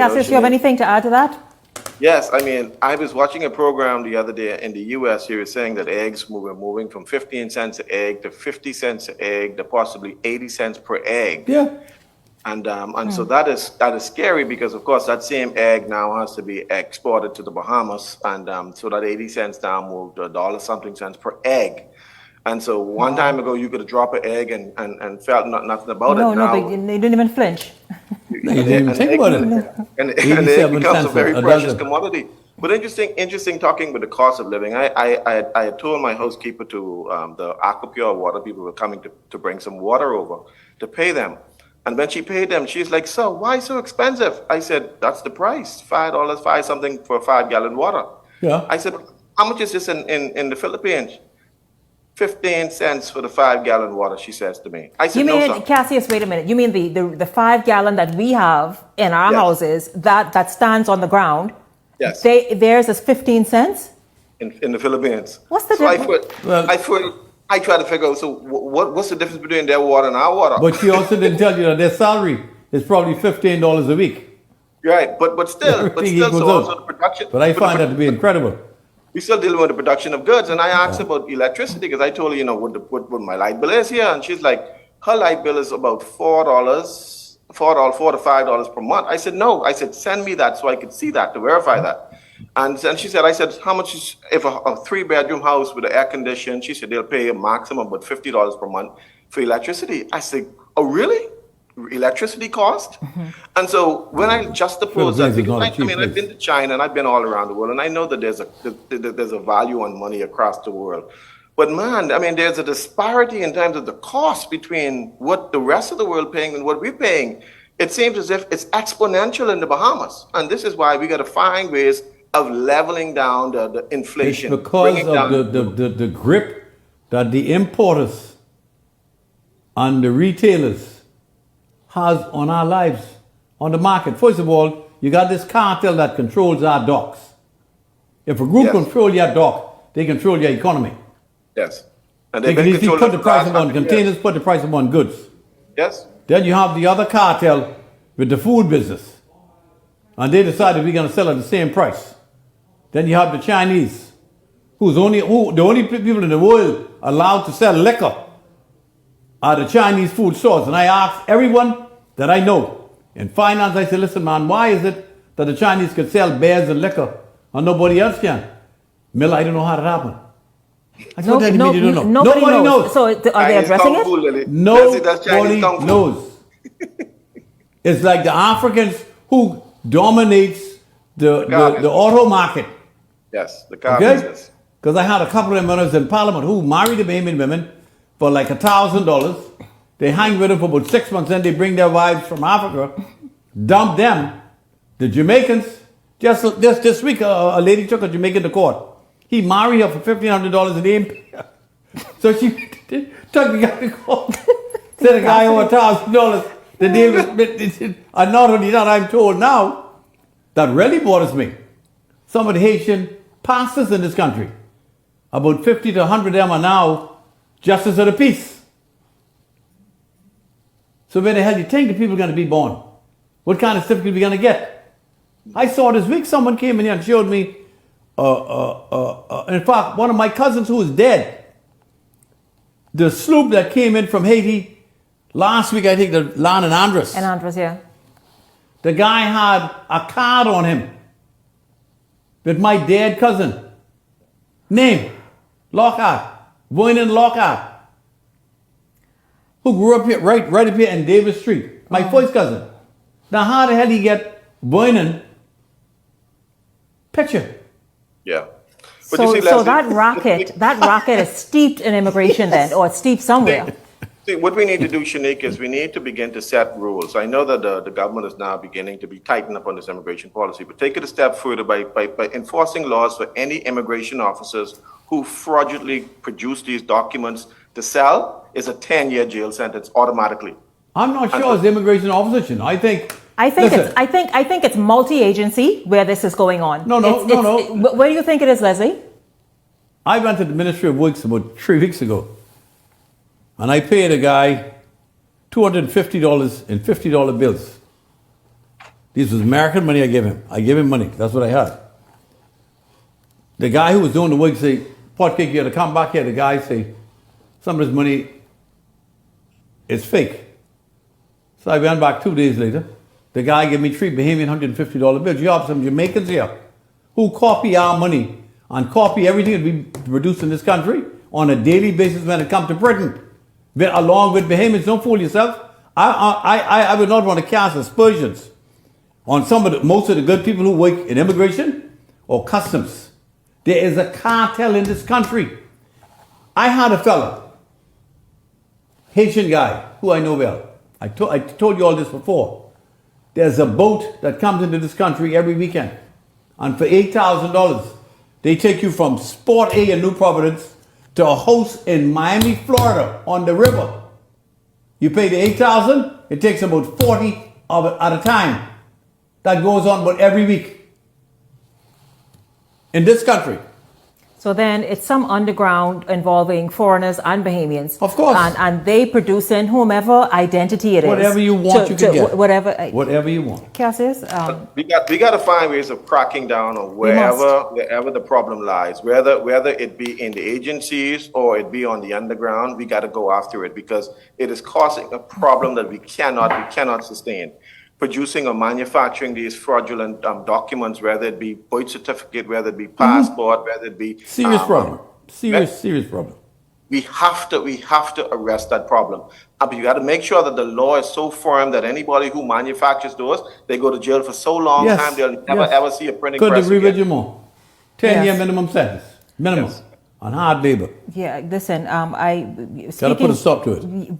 Cassius, you have anything to add to that? Yes, I mean, I was watching a program the other day in the U.S. He was saying that eggs were moving from 15 cents an egg to 50 cents an egg to possibly 80 cents per egg. Yeah. And so that is scary because, of course, that same egg now has to be exported to the Bahamas. And so that 80 cents now moved to $1 something cents per egg. And so one time ago, you could drop an egg and felt nothing about it. No, Now, but they didn't even flinch. You didn't even think about it. And it becomes a very precious dozen. commodity. But interesting talking with the cost of living. I had told my housekeeper to the Aquapure water people were coming to bring some water over to pay them. And when she paid them, she's like, "So why so expensive?" I said, "That's the price, $5, five something for a 5-gallon water." Yeah. I said, "How much is this in the Philippines?" 15 cents for the 5-gallon water, she says to me. I said, You mean, "No, sir." Cassius, wait a minute. You mean the 5-gallon that we have in our Yes. houses that stands on the ground? Yes. Theirs is 15 cents? In the Philippines. What's the so difference? I try to figure out, so what's the difference between their water and our water? But she also didn't tell you that their salary is probably $15 a week. Right, but still, Everything so equals also out. the production. But I find that to be incredible. We're still dealing with the production of goods. And I asked about electricity because I told her, what my light bill is here. And she's like, her light bill is about $4 to $5 per month. I said, no. I said, send me that so I could see that, to verify that. And then I said, how much is, if a 3-bedroom house with an air condition, she said they'll pay a maximum about $50 per month for electricity. I said, oh, really? Electricity cost? Mm-hmm. And so when I juxtapose that, Philippines is not a I cheap mean, I've place. been to China and I've been all around the world, and I know that there's a value on money across the world. But man, I mean, there's a disparity in terms of the cost between what the rest of the world paying and what we're paying. It seems as if it's exponential in the Bahamas, and this is why we got to find ways of leveling down the inflation. It's because bringing down of the grip that the importers and the retailers has on our lives, on the market. First of all, you got this cartel that controls our docks. If a group Yes. control your dock, they control your economy. Yes, and They they've can been easily controlling put the for price last up on 100 years. containers, put the price up on goods. Yes, Then you have the other cartel with the food business. And they decided we're going to sell at the same price. Then you have the Chinese, the only people in the world allowed to sell liquor are the Chinese food stores. And I asked everyone that I know in finance, I said, listen, man, why is it that the Chinese can sell beers and liquor and nobody else can? Miller, I don't know how that happened. I said, what do you mean you don't know? Nobody knows. So are they Chinese addressing kung fu, it? Lily. Nobody That's Chinese kung fu. knows. It's like the Africans who dominates the auto market. Yes, the car Okay? business. Because I had a couple of members in Parliament who married the Bahamian women for like $1,000. They hang with them for about 6 months, then they bring their wives from Africa, dump them. The Jamaicans, just this week, a lady took a Jamaican to court. He married her for $1,500 a day. So she took the guy to court. Said the guy over $1,000. The deal was, and not only that, I'm told now, that really bothers me. Some of the Haitian pastors in this country, about 50 to 100 of them are now justice of the peace. So where the hell do you think the people are going to be born? What kind of certificate are we going to get? I saw this week someone came in here and showed me, in fact, one of my cousins who is dead, the sloop that came in from Haiti last week, I think, the land in Andres. And Andres, yeah. The guy had a card on him with my dead cousin. Name, Lockhart, Boynan Lockhart, who grew up here, right up here in Davis Street. My first cousin. Now, how the hell did he get Boynan picture? Yeah. But So, you see, so Leslie, that rocket is steeped in immigration then, or it's steeped somewhere. See, what we need to do, Shanique, is we need to begin to set rules. I know that the government is now beginning to be tightened up on this immigration policy, but take it a step further by enforcing laws for any immigration officers who fraudulently produce these documents to sell is a 10-year jail sentence automatically. I'm not sure it's the immigration officer. You know. I think listen, I think it's multi-agency where this is going on. No. Where do you think it is, Leslie? I went to the Ministry of Works about 3 weeks ago, and I paid a guy $250 in $50 bills. This was American money I gave him. I gave him money. That's what I had. The guy who was doing the work say, Potcake, you got to come back here. The guy say, some of this money is fake. So I went back 2 days later. The guy gave me 3 Bahamian $150 bills. You have some Jamaicans here who copy our money and copy everything that we produce in this country on a daily basis when it comes to Britain. Along with Bahamians, don't fool yourself. I would not want to cast aspersions on most of the good people who work in immigration or customs. There is a cartel in this country. I had a fella, Haitian guy, who I know well. I told you all this before. There's a boat that comes into this country every weekend. And for $8,000, they take you from Sport A in New Providence to a house in Miami, Florida, on the river. You pay the $8,000, it takes about 40 of it at a time. That goes on about every week in this country. So then it's some underground involving foreigners and Bahamians. Of course. And they produce in whomever identity it is. Whatever you want, you can get. Whatever you want. Cassius? We got to find ways of cracking down on wherever the problem lies, whether it be in the agencies or it be on the underground. We got to go after it because it is causing a problem that we cannot sustain. Producing or manufacturing these fraudulent documents, whether it be birth certificate, whether it be passport, whether it be serious problem. Serious problem. We have to arrest that problem. But you got to make sure that the law is so firm that anybody who manufactures those, they go to jail for so long time they'll never ever see a printing press Couldn't agree again. with you more. 10-year minimum sentence. Minimum. Yes. On hard labor. Yeah, listen, Got to put a stop to it.